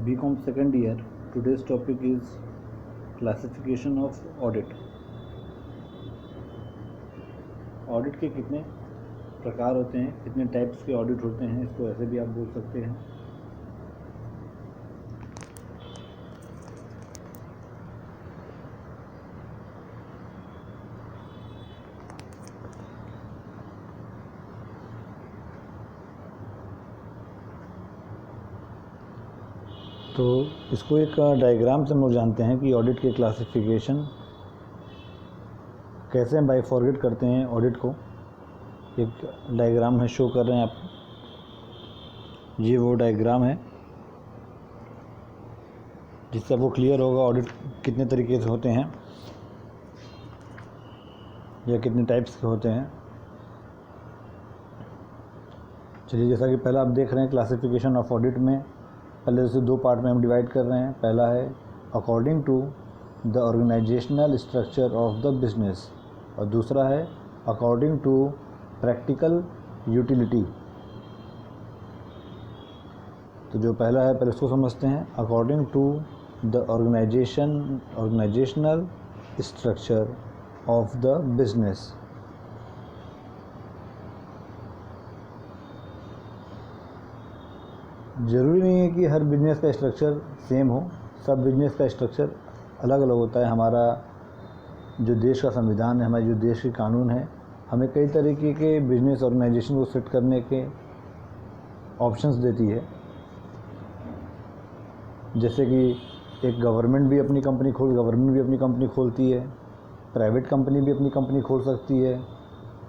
BCom second year. Today's topic is classification of audit. Audit के कितने प्रकार होते हैं, कितने टाइप्स के ऑडिट होते हैं, इसको ऐसे भी आप बोल सकते हैं। तो इसको एक डायग्राम से हम लोग जानते हैं कि ऑडिट के क्लासिफिकेशन कैसे हम बाइफॉर्केट करते हैं ऑडिट को। एक डायग्राम में शो कर रहे हैं आप, ये वो डायग्राम है जिससे आपको क्लियर होगा ऑडिट कितने तरीके से होते हैं या कितने टाइप्स के होते हैं। चलिए, जैसा कि पहला आप देख रहे हैं क्लासिफिकेशन ऑफ ऑडिट में पहले उसे दो पार्ट में हम डिवाइड कर रहे हैं। पहला है according to the organizational structure of the business और दूसरा है अकॉर्डिंग टू प्रैक्टिकल यूटिलिटी। तो जो पहला है पहले उसको समझते हैं। According to the organizational structure of the business. ज़रूरी नहीं है कि हर बिजनेस का स्ट्रक्चर सेम हो, सब बिजनेस का स्ट्रक्चर अलग अलग होता है। हमारा जो देश का संविधान है, हमारे जो देश के कानून है, हमें कई तरीके के बिजनेस ऑर्गेनाइजेशन को सेट करने के ऑप्शंस देती है। जैसे कि एक गवर्नमेंट भी अपनी कंपनी खोलती है, प्राइवेट कंपनी भी अपनी कंपनी खोल सकती है,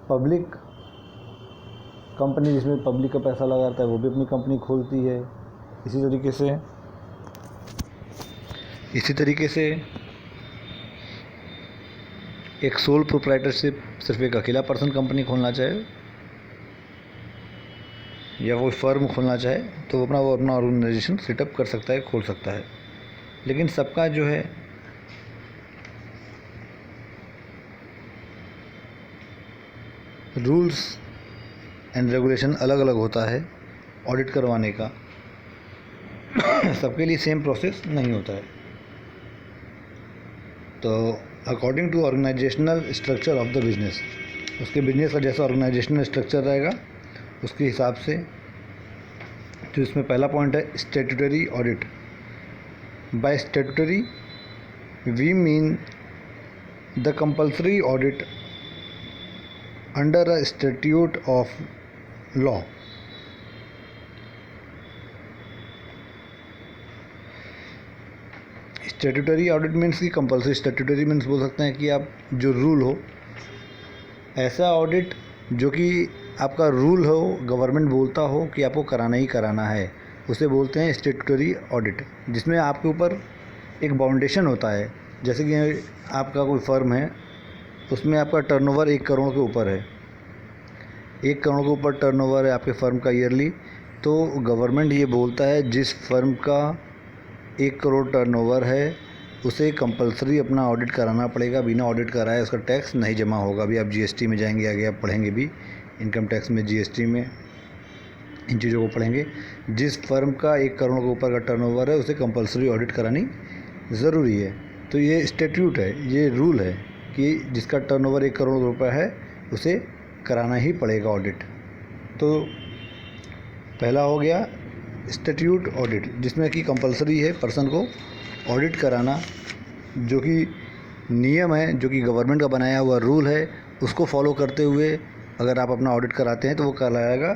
पब्लिक कंपनी जिसमें पब्लिक का पैसा लगाता है वो भी अपनी कंपनी खोलती है। इसी तरीके से एक सोल प्रोप्राइटरशिप सिर्फ एक अकेला पर्सन कंपनी खोलना चाहे या कोई फर्म खोलना चाहे तो वो अपना ऑर्गेनाइजेशन सेटअप कर सकता है, खोल सकता है। लेकिन सबका जो है रूल्स एंड रेगुलेशन अलग अलग होता है ऑडिट करवाने का। सबके लिए सेम प्रोसेस नहीं होता है। तो according to organizational structure of the business, उसके बिजनेस का जैसा ऑर्गेनाइजेशनल स्ट्रक्चर रहेगा उसके हिसाब से। तो इसमें पहला पॉइंट है statutory audit. By statutory we mean the compulsory audit under a statute of law. Statutory audit means की कंपल्सरी, स्टैट्यूटरी मीन्स बोल सकते हैं कि आप जो रूल हो, ऐसा ऑडिट जो कि आपका रूल हो, गवर्नमेंट बोलता हो कि आपको कराना ही कराना है, उसे बोलते हैं स्टैट्यूटरी ऑडिट। जिसमें आपके ऊपर एक बाउंडेशन होता है। जैसे कि आपका कोई फर्म है, उसमें आपका टर्नओवर 1 करोड़ के ऊपर है, 1 करोड़ के ऊपर टर्नओवर है आपके फर्म का ईयरली, तो गवर्नमेंट ये बोलता है जिस फर्म का 1 करोड़ टर्नओवर है उसे कंपलसरी अपना ऑडिट कराना पड़ेगा। बिना ऑडिट कराए उसका टैक्स नहीं जमा होगा। अभी आप जीएसटी में जाएंगे, आगे आप पढ़ेंगे भी, इनकम टैक्स में, जीएसटी में इन चीज़ों को पढ़ेंगे। जिस फर्म का 1 करोड़ के ऊपर का टर्नओवर है उसे कंपलसरी ऑडिट करानी ज़रूरी है। तो ये स्टैट्यूट है, ये रूल है कि जिसका टर्नओवर 1 करोड़ रुपये है उसे कराना ही पड़ेगा ऑडिट। तो पहला हो गया स्टैट्यूट ऑडिट, जिसमें कि कंपलसरी है पर्सन को ऑडिट कराना। जो कि नियम है, जो कि गवर्नमेंट का बनाया हुआ रूल है, उसको फॉलो करते हुए अगर आप अपना ऑडिट कराते हैं तो वो कहलाएगा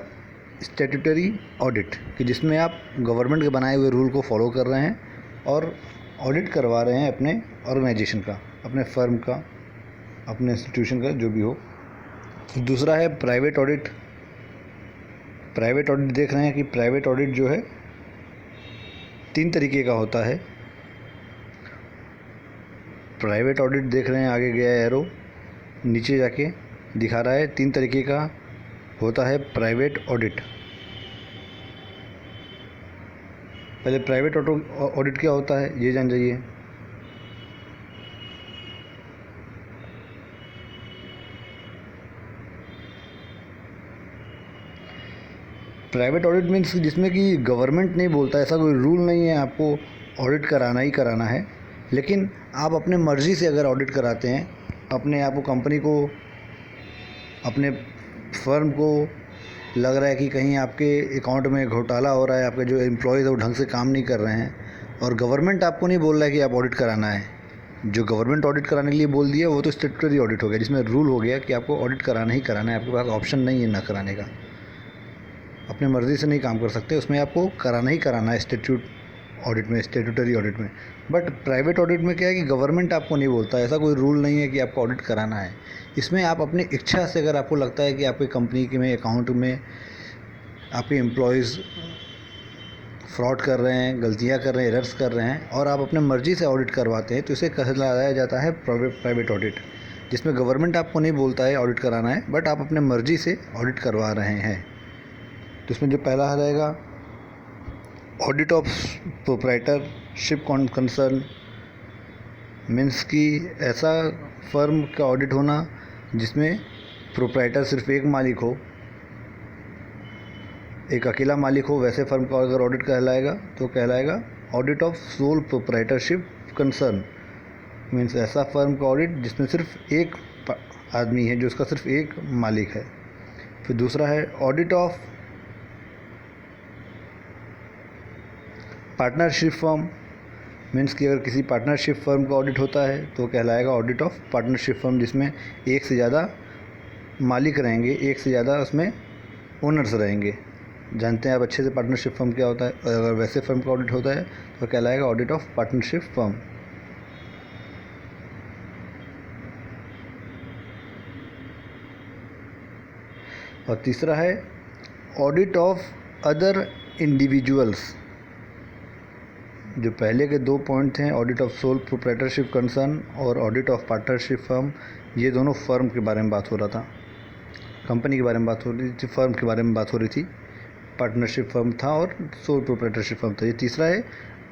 स्टैट्यूटरी ऑडिट, कि जिसमें आप गवर्नमेंट के बनाए हुए रूल को फॉलो कर रहे हैं और ऑडिट करवा रहे हैं अपने ऑर्गेनाइजेशन का, अपने फर्म का, अपने इंस्टीट्यूशन का, जो भी हो। दूसरा है प्राइवेट ऑडिट। प्राइवेट ऑडिट देख रहे हैं कि प्राइवेट ऑडिट जो है 3 तरीके का होता है। प्राइवेट ऑडिट देख रहे हैं, आगे गया एरो नीचे जाके दिखा रहा है, 3 तरीके का होता है प्राइवेट ऑडिट। पहले प्राइवेट ऑडिट क्या होता है ये जान जाइए। प्राइवेट ऑडिट मीन्स जिसमें कि गवर्नमेंट नहीं बोलता, ऐसा कोई रूल नहीं है आपको ऑडिट कराना ही कराना है, लेकिन आप अपने मर्ज़ी से अगर ऑडिट कराते हैं, अपने आप को, कंपनी को, अपने फर्म को लग रहा है कि कहीं आपके अकाउंट में घोटाला हो रहा है, आपके जो एम्प्लॉयज़ है वो ढंग से काम नहीं कर रहे हैं, और गवर्नमेंट आपको नहीं बोल रहा है कि आप ऑडिट कराना है। जो गवर्नमेंट ऑडिट कराने के लिए बोल दिया वो तो स्टैट्यूटरी ऑडिट हो गया, जिसमें रूल हो गया कि आपको ऑडिट कराना ही कराना है, आपके पास ऑप्शन नहीं है ना कराने का, अपने मर्ज़ी से नहीं काम कर सकते, उसमें आपको कराना ही कराना है स्टैट्यूटरी ऑडिट में। बट प्राइवेट ऑडिट में क्या है कि गवर्नमेंट आपको नहीं बोलता, ऐसा कोई रूल नहीं है कि आपको ऑडिट कराना है। इसमें आप अपनी इच्छा से, अगर आपको लगता है कि आपकी कंपनी के में अकाउंट में आपके एम्प्लॉयज़ फ्रॉड कर रहे हैं, गलतियां कर रहे हैं, एरर्स कर रहे हैं, और आप अपने मर्ज़ी से ऑडिट करवाते हैं, तो इसे कहलाया जाता है प्राइवेट ऑडिट, जिसमें गवर्नमेंट आपको नहीं बोलता है ऑडिट कराना है, बट आप अपने मर्ज़ी से ऑडिट करवा रहे हैं। तो इसमें जो पहला रहेगा audit of proprietorship concern, means कि ऐसा फर्म का ऑडिट होना जिसमें प्रोप्राइटर सिर्फ एक मालिक हो, एक अकेला मालिक हो, वैसे फर्म का अगर ऑडिट कहलाएगा तो कहलाएगा audit of sole proprietorship concern, means ऐसा फर्म का ऑडिट जिसमें सिर्फ एक आदमी है, जो उसका सिर्फ एक मालिक है। फिर दूसरा है audit of partnership firm, means कि अगर किसी पार्टनरशिप फर्म का ऑडिट होता है तो कहलाएगा ऑडिट ऑफ पार्टनरशिप फर्म, जिसमें एक से ज़्यादा मालिक रहेंगे, एक से ज़्यादा उसमें ओनर्स रहेंगे। जानते हैं आप अच्छे से पार्टनरशिप फर्म क्या होता है। अगर वैसे फर्म का ऑडिट होता है तो कहलाएगा ऑडिट ऑफ पार्टनरशिप फर्म। और तीसरा है ऑडिट ऑफ अदर इंडिविजुअल्स। जो पहले के दो पॉइंट थे, audit of sole proprietorship concern और ऑडिट ऑफ पार्टनरशिप फर्म, ये दोनों फर्म के बारे में बात हो रहा था, कंपनी के बारे में बात हो रही थी, फर्म के बारे में बात हो रही थी। पार्टनरशिप फर्म था और सोल प्रोप्राइटरशिप फर्म था। ये तीसरा है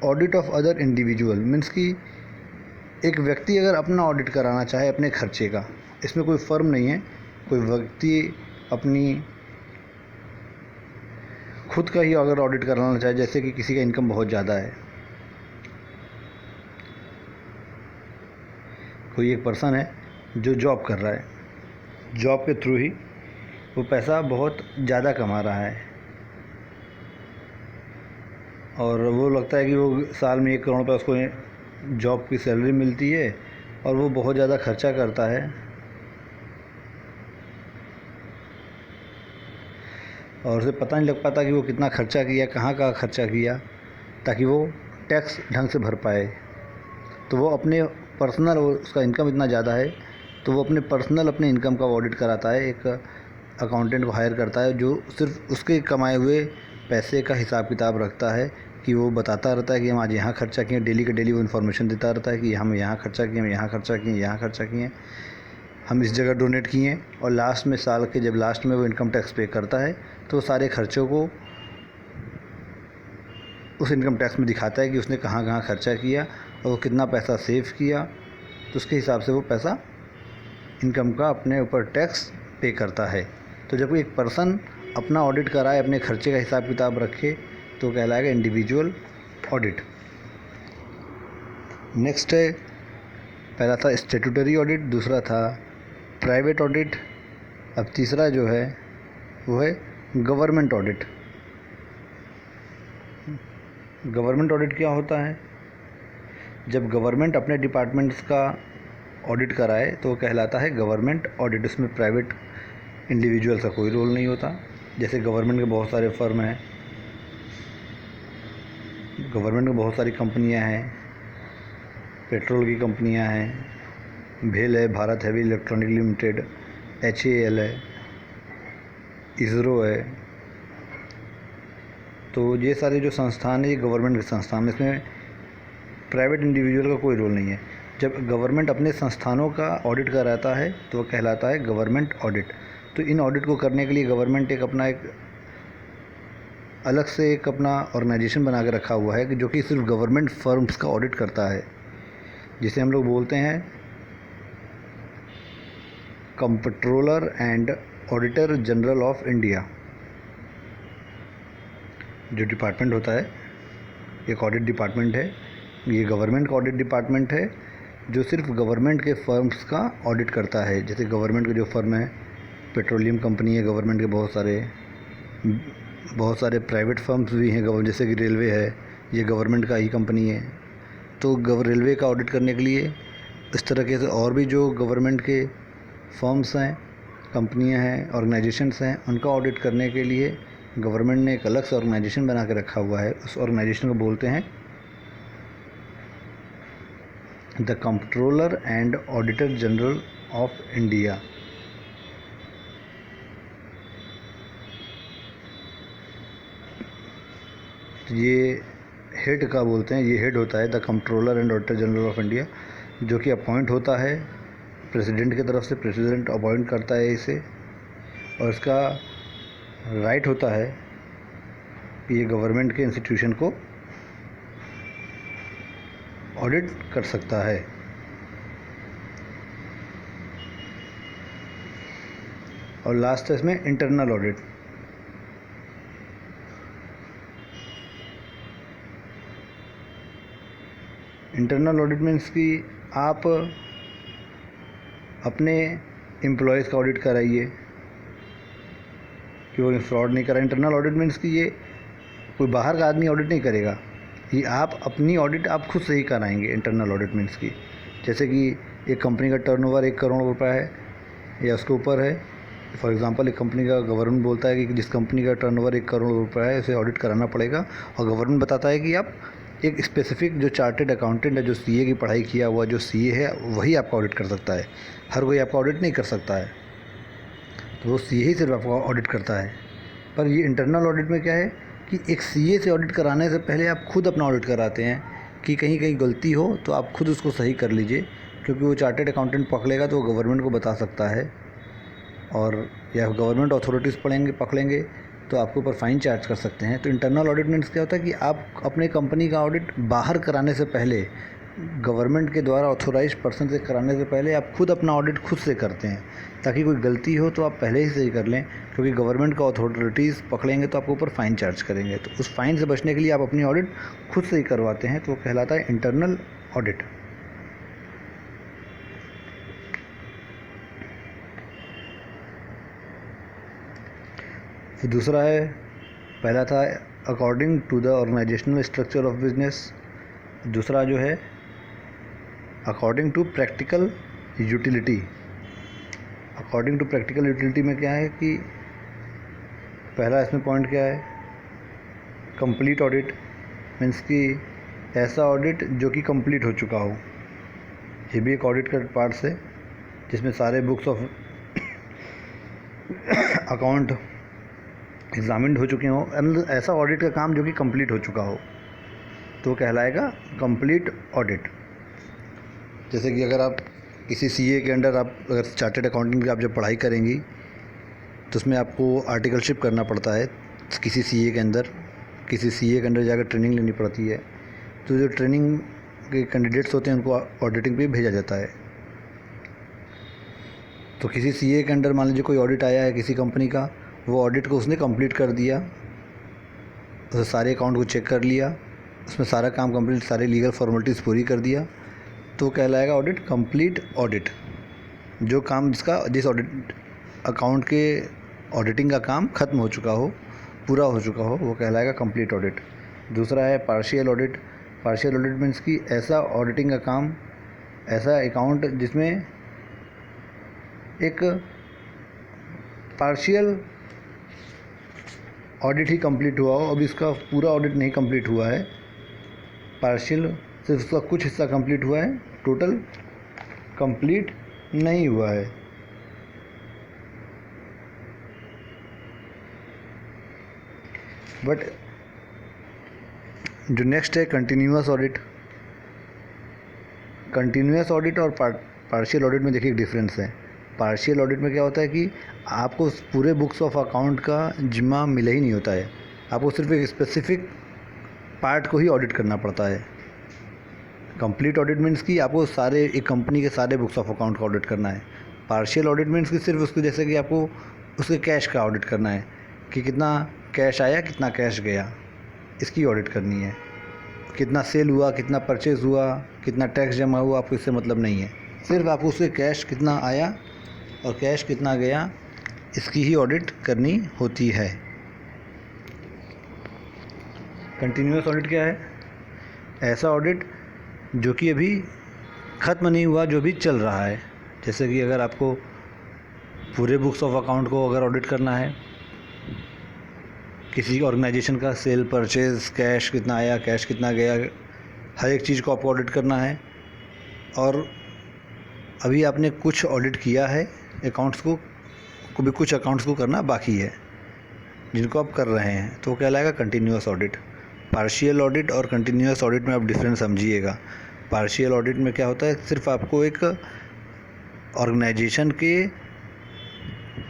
audit of other individual, means कि एक व्यक्ति अगर अपना ऑडिट कराना चाहे अपने खर्चे का, इसमें कोई फर्म नहीं है, कोई व्यक्ति अपनी खुद का ही अगर ऑडिट कराना चाहे, जैसे कि किसी का इनकम बहुत ज़्यादा है, कोई एक पर्सन है जो जॉब कर रहा है, जॉब के थ्रू ही वो पैसा बहुत ज़्यादा कमा रहा है, और वो लगता है कि वो साल में 1 करोड़ रुपये उसको जॉब की सैलरी मिलती है, और वो बहुत ज़्यादा खर्चा करता है, और उसे पता नहीं लग पाता कि वो कितना खर्चा किया, कहाँ खर्चा किया, ताकि वो टैक्स ढंग से भर पाए। तो वो अपने पर्सनल, उसका इनकम इतना ज़्यादा है तो वो अपने इनकम का ऑडिट कराता है, एक अकाउंटेंट को हायर करता है जो सिर्फ उसके कमाए हुए पैसे का हिसाब किताब रखता है, कि वो बताता रहता है कि हम आज यहाँ खर्चा किए, डेली के डेली वो इन्फॉर्मेशन देता रहता है कि हम यहाँ खर्चा किए, हम यहाँ खर्चा किए, यहाँ खर्चा किए, हम इस जगह डोनेट किए। और लास्ट में, साल के जब लास्ट में वो इनकम टैक्स पे करता है तो सारे खर्चों को उस इनकम टैक्स में दिखाता है कि उसने कहाँ कहाँ खर्चा किया और वो कितना पैसा सेव किया, तो उसके हिसाब से वो पैसा इनकम का अपने ऊपर टैक्स पे करता है। तो जब एक पर्सन अपना ऑडिट कराए, अपने खर्चे का हिसाब किताब रखे, तो कहलाएगा इंडिविजुअल ऑडिट। नेक्स्ट है, पहला था स्टैट्यूटरी ऑडिट, दूसरा था प्राइवेट ऑडिट, अब तीसरा जो है वो है गवर्नमेंट ऑडिट। गवर्नमेंट ऑडिट क्या होता है? जब गवर्नमेंट अपने डिपार्टमेंट्स का ऑडिट कराए तो वो कहलाता है गवर्नमेंट ऑडिट। इसमें प्राइवेट इंडिविजुअल का कोई रोल नहीं होता। जैसे गवर्नमेंट के बहुत सारे फर्म हैं, गवर्नमेंट में बहुत सारी कंपनियां हैं, पेट्रोल की कंपनियां हैं, भेल है, Bharat heavy electronic limited, HAL है, इसरो है। तो ये सारे जो संस्थान है ये गवर्नमेंट के संस्थान, इसमें प्राइवेट इंडिविजुअल का कोई रोल नहीं है। जब गवर्नमेंट अपने संस्थानों का ऑडिट कराता है तो वो कहलाता है गवर्नमेंट ऑडिट। तो इन ऑडिट को करने के लिए गवर्नमेंट एक अलग से एक अपना ऑर्गेनाइजेशन बना के रखा हुआ है कि जो कि सिर्फ गवर्नमेंट फर्म्स का ऑडिट करता है, जिसे हम लोग बोलते हैं comptroller and auditor general of India. जो डिपार्टमेंट होता है, एक ऑडिट डिपार्टमेंट है, ये गवर्नमेंट का ऑडिट डिपार्टमेंट है जो सिर्फ गवर्नमेंट के फर्म्स का ऑडिट करता है। जैसे गवर्नमेंट के जो फर्म है, पेट्रोलियम कंपनी है गवर्नमेंट के, बहुत सारे प्राइवेट फर्म्स भी हैं जैसे कि रेलवे है, ये गवर्नमेंट का ही कंपनी है। तो रेलवे का ऑडिट करने के लिए इस तरीके से और भी जो गवर्नमेंट के फर्म्स हैं, कंपनियां हैं, ऑर्गेनाइजेशंस हैं, उनका ऑडिट करने के लिए गवर्नमेंट ने एक अलग से ऑर्गेनाइजेशन बना के रखा हुआ है। उस ऑर्गेनाइजेशन को बोलते हैं the controller and auditor general of India. ये हेड का बोलते हैं, ये हेड होता है the controller and auditor general of India, जो कि अपॉइंट होता है प्रेसिडेंट की तरफ से। प्रेसिडेंट अपॉइंट करता है इसे, और इसका राइट होता है कि ये गवर्नमेंट के इंस्टीट्यूशन को ऑडिट कर सकता है। और लास्ट है इसमें internal audit. Internal audit means कि आप अपने एम्प्लॉयज़ का ऑडिट कराइए कि वो फ्रॉड नहीं करा। इंटरनल ऑडिट मीन्स कि ये कोई बाहर का आदमी ऑडिट नहीं करेगा, ये आप अपनी ऑडिट आप खुद से ही कराएंगे। इंटरनल ऑडिट मीन्स की जैसे कि एक कंपनी का टर्नओवर 1 करोड़ रुपया है या उसके ऊपर है, फॉर एग्जांपल एक कंपनी का गवर्नमेंट बोलता है कि जिस कंपनी का टर्नओवर 1 करोड़ रुपया है उसे ऑडिट कराना पड़ेगा, और गवर्नमेंट बताता है कि आप एक स्पेसिफिक जो चार्टेड अकाउंटेंट है, जो सीए की पढ़ाई किया हुआ जो सीए है, वही आपका ऑडिट कर सकता है। हर कोई आपका ऑडिट नहीं कर सकता है, तो वो सीए ही सिर्फ आपका ऑडिट करता है। पर ये इंटरनल ऑडिट में क्या है कि एक सीए से ऑडिट कराने से पहले आप खुद अपना ऑडिट कराते हैं कि कहीं कहीं गलती हो तो आप खुद उसको सही कर लीजिए, क्योंकि वो चार्टेड अकाउंटेंट पकड़ेगा तो वो गवर्नमेंट को बता सकता है, और या गवर्नमेंट अथॉरिटीज़ पकड़ेंगे तो आपके ऊपर फ़ाइन चार्ज कर सकते हैं। तो इंटरनल ऑडिट मीन्स क्या होता है कि आप अपने कंपनी का ऑडिट बाहर कराने से पहले, गवर्नमेंट के द्वारा ऑथोराइज्ड पर्सन से कराने से पहले आप खुद अपना ऑडिट खुद से करते हैं, ताकि कोई गलती हो तो आप पहले ही सही कर लें, क्योंकि गवर्नमेंट का अथॉरिटीज़ पकड़ेंगे तो आपके ऊपर फ़ाइन चार्ज करेंगे। तो उस फ़ाइन से बचने के लिए आप अपनी ऑडिट खुद से ही करवाते हैं, तो वो कहलाता है इंटरनल ऑडिट। फिर दूसरा है, पहला था according to the organizational structure of business, दूसरा जो है according to practical utility. According to practical utility में क्या है कि पहला इसमें पॉइंट क्या है, कंप्लीट ऑडिट मीन्स कि ऐसा ऑडिट जो कि कंप्लीट हो चुका हो। ये भी एक ऑडिट का पार्ट है जिसमें सारे बुक्स ऑफ अकाउंट एग्जामिन्ड हो चुके हों, मतलब ऐसा ऑडिट का काम जो कि कंप्लीट हो चुका हो, तो कहलाएगा कंप्लीट ऑडिट। जैसे कि अगर आप किसी सीए के अंडर आप अगर चार्टर्ड अकाउंटिंग की आप जब पढ़ाई करेंगी तो उसमें आपको आर्टिकलशिप करना पड़ता है किसी सीए के अंदर जाकर ट्रेनिंग लेनी पड़ती है। तो जो ट्रेनिंग के कैंडिडेट्स होते हैं उनको ऑडिटिंग पे भेजा जाता है। तो किसी सीए के अंडर मान लीजिए कोई ऑडिट आया है किसी कंपनी का, वो ऑडिट को उसने कंप्लीट कर दिया, उसे सारे अकाउंट को चेक कर लिया, उसमें सारा काम कंप्लीट, सारे लीगल फॉर्मेलिटीज़ पूरी कर दिया, तो कहलाएगा ऑडिट कंप्लीट ऑडिट। जो काम जिस ऑडिट अकाउंट के ऑडिटिंग का काम ख़त्म हो चुका हो, पूरा हो चुका हो, वो कहलाएगा कंप्लीट ऑडिट। दूसरा है partial audit. Partial audit means कि ऐसा ऑडिटिंग का काम, ऐसा अकाउंट जिसमें एक पार्शियल ऑडिट ही कंप्लीट हुआ हो, अभी इसका पूरा ऑडिट नहीं कंप्लीट हुआ है, पार्शियल सिर्फ उसका कुछ हिस्सा कंप्लीट हुआ है, टोटल कंप्लीट नहीं हुआ है। बट जो नेक्स्ट है कंटिन्यूअस ऑडिट। कंटिन्यूअस ऑडिट और पार्शियल ऑडिट में देखिए एक डिफरेंस है। पार्शियल ऑडिट में क्या होता है कि आपको पूरे बुक्स ऑफ अकाउंट का जिम्मा मिला ही नहीं होता है, आपको सिर्फ एक स्पेसिफिक पार्ट को ही ऑडिट करना पड़ता है। कंप्लीट ऑडिट मीन्स कि आपको सारे एक कंपनी के सारे बुक्स ऑफ अकाउंट का ऑडिट करना है। पार्शियल ऑडिट मीन्स कि सिर्फ उसको, जैसे कि आपको उसके कैश का ऑडिट करना है कि कितना कैश आया कितना कैश गया, इसकी ऑडिट करनी है। कितना सेल हुआ, कितना परचेज़ हुआ, कितना टैक्स जमा हुआ, आपको इससे मतलब नहीं है। सिर्फ आपको उससे कैश कितना आया और कैश कितना गया, इसकी ही ऑडिट करनी होती है। कंटिन्यूअस ऑडिट क्या है? ऐसा ऑडिट जो कि अभी ख़त्म नहीं हुआ, जो भी चल रहा है। जैसे कि अगर आपको पूरे बुक्स ऑफ अकाउंट को अगर ऑडिट करना है, किसी ऑर्गेनाइजेशन का सेल, परचेज़, कैश कितना आया, कैश कितना गया, हर एक चीज़ को आपको ऑडिट करना है। और अभी आपने कुछ ऑडिट किया है अकाउंट्स को भी कुछ अकाउंट्स को करना बाकी है, जिनको आप कर रहे हैं, तो कहलाएगा कंटिन्यूअस ऑडिट। पार्शियल ऑडिट और कंटिन्यूअस ऑडिट में आप डिफरेंस समझिएगा। पार्शियल ऑडिट में क्या होता है, सिर्फ आपको एक ऑर्गेनाइजेशन के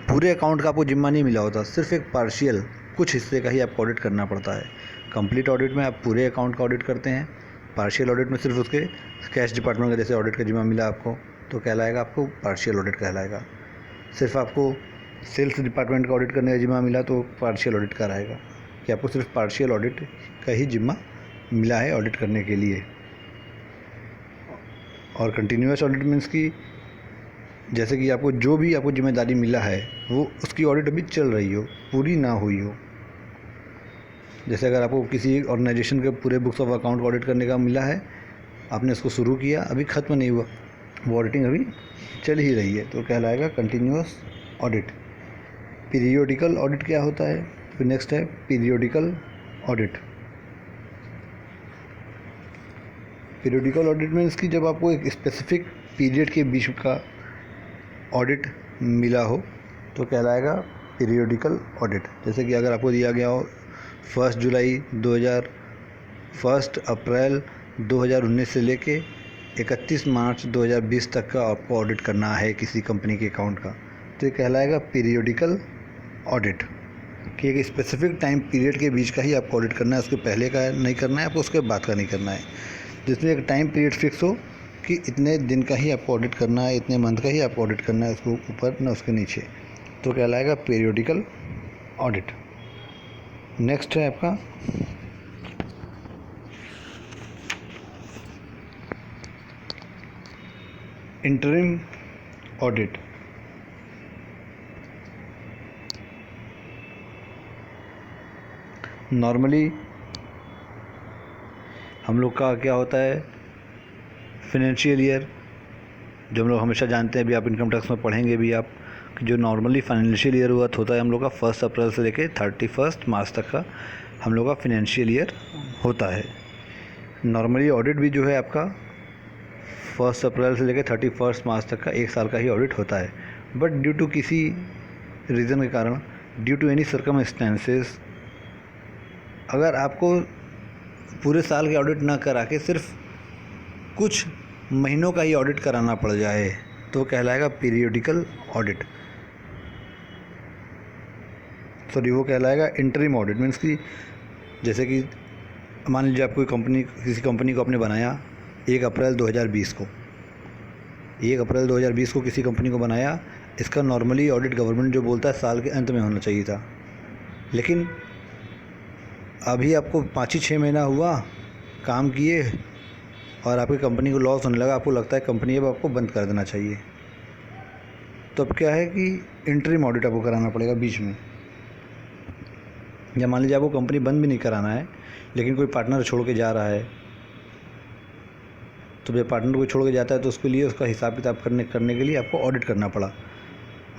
पूरे अकाउंट का आपको जिम्मा नहीं मिला होता, सिर्फ एक पार्शियल कुछ हिस्से का ही आपको ऑडिट करना पड़ता है। कंप्लीट ऑडिट में आप पूरे अकाउंट का ऑडिट करते हैं। पार्शियल ऑडिट में सिर्फ उसके कैश डिपार्टमेंट का जैसे ऑडिट का जिम्मा मिला आपको, तो कहलाएगा आपको पार्शियल ऑडिट कहलाएगा। सिर्फ आपको सेल्स डिपार्टमेंट का ऑडिट करने का जिम्मा मिला तो पार्शियल ऑडिट कराएगा कि आपको सिर्फ पार्शियल ऑडिट का ही जिम्मा मिला है ऑडिट करने के लिए। और कंटिन्यूअस ऑडिट मीन्स कि जैसे कि आपको जो भी आपको जिम्मेदारी मिला है वो उसकी ऑडिट अभी चल रही हो, पूरी ना हुई हो। जैसे अगर आपको किसी ऑर्गेनाइजेशन के पूरे बुक्स ऑफ अकाउंट को ऑडिट करने का मिला है, आपने उसको शुरू किया, अभी ख़त्म नहीं हुआ, वो ऑडिटिंग अभी चल ही रही है, तो कहलाएगा कंटिन्यूअस ऑडिट। पीरियोडिकल ऑडिट क्या होता है? फिर नेक्स्ट है periodical audit. Periodical audit means कि जब आपको एक स्पेसिफिक पीरियड के बीच का ऑडिट मिला हो तो कहलाएगा पीरियोडिकल ऑडिट। जैसे कि अगर आपको दिया गया हो 1 जुलाई 2000 1 अप्रैल 2019 से लेके 31 मार्च 2020 तक का आपको ऑडिट करना है किसी कंपनी के अकाउंट का, तो ये कहलाएगा पीरियोडिकल ऑडिट कि एक स्पेसिफिक टाइम पीरियड के बीच का ही आपको ऑडिट करना है, उसके पहले का नहीं करना है, आपको उसके बाद का नहीं करना है। जिसमें एक टाइम पीरियड फिक्स हो कि इतने दिन का ही आपको ऑडिट करना है, इतने मंथ का ही आपको ऑडिट करना है, उसको ऊपर ना उसके नीचे, तो कहलाएगा पीरियोडिकल ऑडिट। नेक्स्ट है आपका इंटरिम ऑडिट। नॉर्मली हम लोग का क्या होता है, फाइनेंशियल ईयर जो हम लोग हमेशा जानते हैं, अभी आप इनकम टैक्स में पढ़ेंगे भी आप, कि जो नॉर्मली फाइनेंशियल ईयर हुआ होता है हम लोग का 1 अप्रैल से लेके 31 मार्च तक का हम लोग का फाइनेंशियल ईयर होता है। नॉर्मली ऑडिट भी जो है आपका 1 अप्रैल से लेकर 31 मार्च तक का 1 साल का ही ऑडिट होता है। बट ड्यू टू किसी रीज़न के कारण, ड्यू टू एनी सर्कमस्टेंसेस, अगर आपको पूरे साल के ऑडिट ना करा के सिर्फ कुछ महीनों का ही ऑडिट कराना पड़ जाए तो कहलाएगा पीरियोडिकल ऑडिट। सॉरी, वो कहलाएगा इंटरिम ऑडिट। मीन्स कि जैसे कि मान लीजिए आप कोई कंपनी, किसी कंपनी को आपने बनाया 1 अप्रैल 2020 को, 1 अप्रैल 2020 को किसी कंपनी को बनाया, इसका नॉर्मली ऑडिट गवर्नमेंट जो बोलता है साल के अंत में होना चाहिए था, लेकिन अभी आपको 5-6 महीना हुआ काम किए और आपकी कंपनी को लॉस होने लगा, आपको लगता है कंपनी अब आपको बंद कर देना चाहिए, तो अब क्या है कि इंटरिम ऑडिट आपको कराना पड़ेगा बीच में। या मान लीजिए आपको कंपनी बंद भी नहीं कराना है, लेकिन कोई पार्टनर छोड़ के जा रहा है, तो जब पार्टनर को छोड़ के जाता है तो उसके लिए उसका हिसाब किताब करने के लिए आपको ऑडिट करना पड़ा,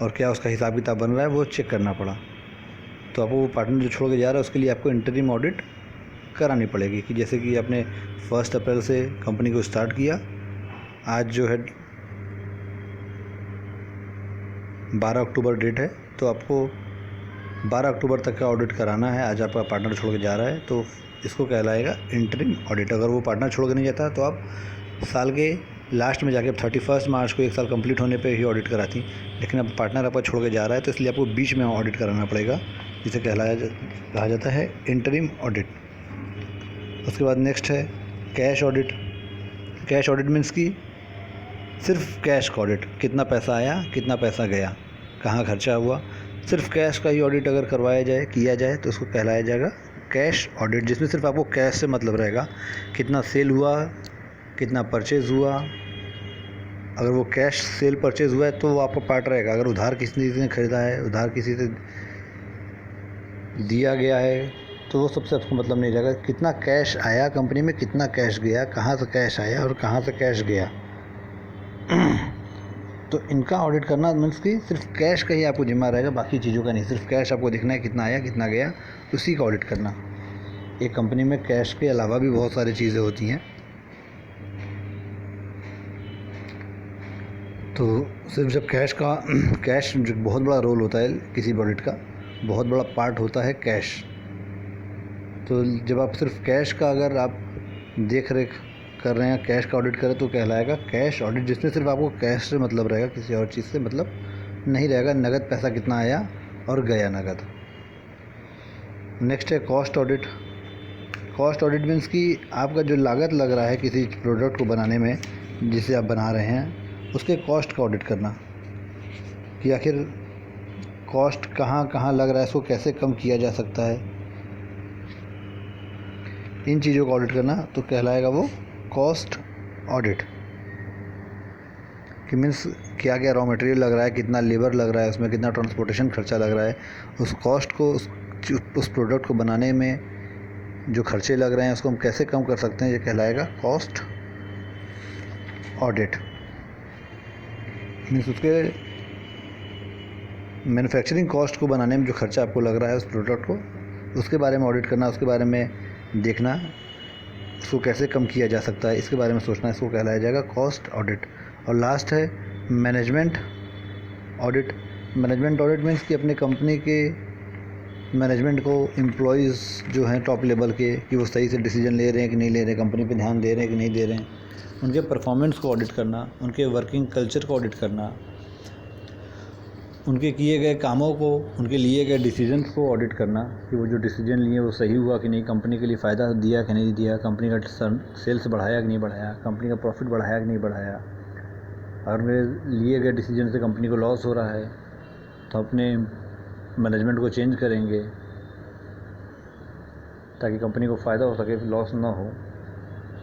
और क्या उसका हिसाब किताब बन रहा है वो चेक करना पड़ा। तो आपको वो पार्टनर जो छोड़ के जा रहा है उसके लिए आपको इंटरिम ऑडिट करानी पड़ेगी। कि जैसे कि आपने 1 अप्रैल से कंपनी को स्टार्ट किया, आज जो है 12 अक्टूबर डेट है, तो आपको 12 अक्टूबर तक का ऑडिट कराना है। आज आपका पार्टनर छोड़ के जा रहा है तो इसको कहलाएगा इंटरिम ऑडिट। अगर वो पार्टनर छोड़ के नहीं जाता तो आप साल के लास्ट में जाके 31 मार्च को 1 साल कंप्लीट होने पे ही ऑडिट कराती, लेकिन अब पार्टनर आपका छोड़ के जा रहा है तो इसलिए आपको बीच में ऑडिट कराना पड़ेगा, जिसे कहा जाता है इंटरिम ऑडिट। उसके बाद नेक्स्ट है cash audit. Cash audit means कि सिर्फ कैश का ऑडिट, कितना पैसा आया, कितना पैसा गया, कहाँ खर्चा हुआ, सिर्फ कैश का ही ऑडिट अगर किया जाए तो उसको कहलाया जाएगा कैश ऑडिट, जिसमें सिर्फ आपको कैश से मतलब रहेगा, कितना सेल हुआ, कितना परचेज़ हुआ। अगर वो कैश सेल परचेज़ हुआ है तो वो आपका पार्ट रहेगा। अगर उधार किसी ने ख़रीदा है, उधार किसी से दिया गया है, तो वो सबसे आपको मतलब नहीं रहेगा। कितना कैश आया कंपनी में, कितना कैश गया, कहाँ से कैश आया और कहाँ से कैश गया। तो इनका ऑडिट करना मीन्स कि सिर्फ कैश का ही आपको जिम्मा रहेगा, बाकी चीज़ों का नहीं। सिर्फ कैश आपको देखना है कितना आया कितना गया, उसी का ऑडिट करना। एक कंपनी में कैश के अलावा भी बहुत सारी चीज़ें होती हैं, तो सिर्फ जब कैश जो बहुत बड़ा रोल होता है किसी ऑडिट का, बहुत बड़ा पार्ट होता है कैश। तो जब आप सिर्फ कैश का अगर आप देख रेख कर रहे हैं, कैश का ऑडिट करें, तो कहलाएगा कैश ऑडिट, जिसमें सिर्फ आपको कैश से मतलब रहेगा, किसी और चीज़ से मतलब नहीं रहेगा। नगद पैसा कितना आया और गया नगद। नेक्स्ट है cost audit. Cost audit means कि आपका जो लागत लग रहा है किसी प्रोडक्ट को बनाने में, जिसे आप बना रहे हैं, उसके कॉस्ट का ऑडिट करना कि आखिर कॉस्ट कहाँ कहाँ लग रहा है, इसको कैसे कम किया जा सकता है। इन चीज़ों का ऑडिट करना तो कहलाएगा वो कॉस्ट ऑडिट। कि मीन्स क्या क्या रॉ मटेरियल लग रहा है, कितना लेबर लग रहा है, उसमें कितना ट्रांसपोर्टेशन खर्चा लग रहा है, उस कॉस्ट को उस प्रोडक्ट को बनाने में जो खर्चे लग रहे हैं उसको हम कैसे कम कर सकते हैं, ये कहलाएगा कॉस्ट ऑडिट। मीन्स उसके मैन्युफैक्चरिंग कॉस्ट को बनाने में जो खर्चा आपको लग रहा है उस प्रोडक्ट को, उसके बारे में ऑडिट करना, उसके बारे में देखना, उसको कैसे कम किया जा सकता है, इसके बारे में सोचना, इसको कहलाया जाएगा कॉस्ट ऑडिट। और लास्ट है management audit. Management audit means कि अपने कंपनी के मैनेजमेंट को, एम्प्लॉयज़ जो हैं टॉप लेवल के, कि वो सही से डिसीजन ले रहे हैं कि नहीं ले रहे हैं, कंपनी पे ध्यान दे रहे हैं कि नहीं दे रहे हैं, उनके परफॉर्मेंस को ऑडिट करना, उनके वर्किंग कल्चर को ऑडिट करना, उनके किए गए कामों को, उनके लिए गए डिसीजंस को ऑडिट करना कि वो जो डिसीजन लिए वो सही हुआ कि नहीं, कंपनी के लिए फ़ायदा दिया कि नहीं दिया, कंपनी का सेल्स बढ़ाया कि नहीं बढ़ाया, कंपनी का प्रॉफिट बढ़ाया कि नहीं बढ़ाया। अगर मेरे लिए गए डिसीजन से कंपनी को लॉस हो रहा है तो अपने मैनेजमेंट को चेंज करेंगे ताकि कंपनी को फ़ायदा हो सके, लॉस ना हो।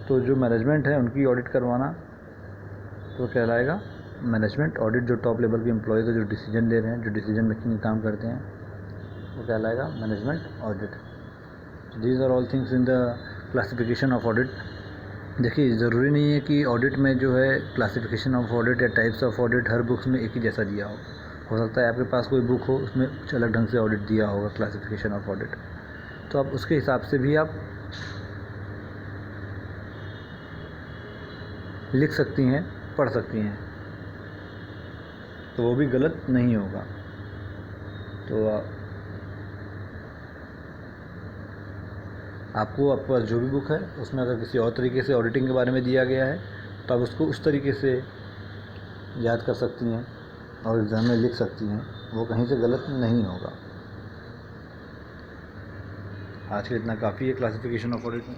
तो जो मैनेजमेंट है उनकी ऑडिट करवाना तो कहलाएगा मैनेजमेंट ऑडिट। जो टॉप लेवल के एम्प्लॉयज़ है, जो डिसीजन ले रहे हैं, जो डिसीजन मेकिंग काम करते हैं, वो कहलाएगा management audit. These are all things in the classification of audit. देखिए, ज़रूरी नहीं है कि ऑडिट में जो है क्लासिफिकेशन ऑफ ऑडिट या टाइप्स ऑफ ऑडिट हर बुक्स में एक ही जैसा दिया हो सकता है आपके पास कोई बुक हो उसमें कुछ अलग ढंग से ऑडिट दिया होगा, क्लासिफिकेशन ऑफ ऑडिट, तो आप उसके हिसाब से भी आप लिख सकती हैं, पढ़ सकती हैं, तो वो भी गलत नहीं होगा। तो आपके पास जो भी बुक है उसमें अगर किसी और तरीके से ऑडिटिंग के बारे में दिया गया है तो आप उसको उस तरीके से याद कर सकती हैं और एग्ज़ाम में लिख सकती हैं, वो कहीं से गलत नहीं होगा। आज के इतना काफ़ी है क्लासिफिकेशन ऑफ ऑडिट में।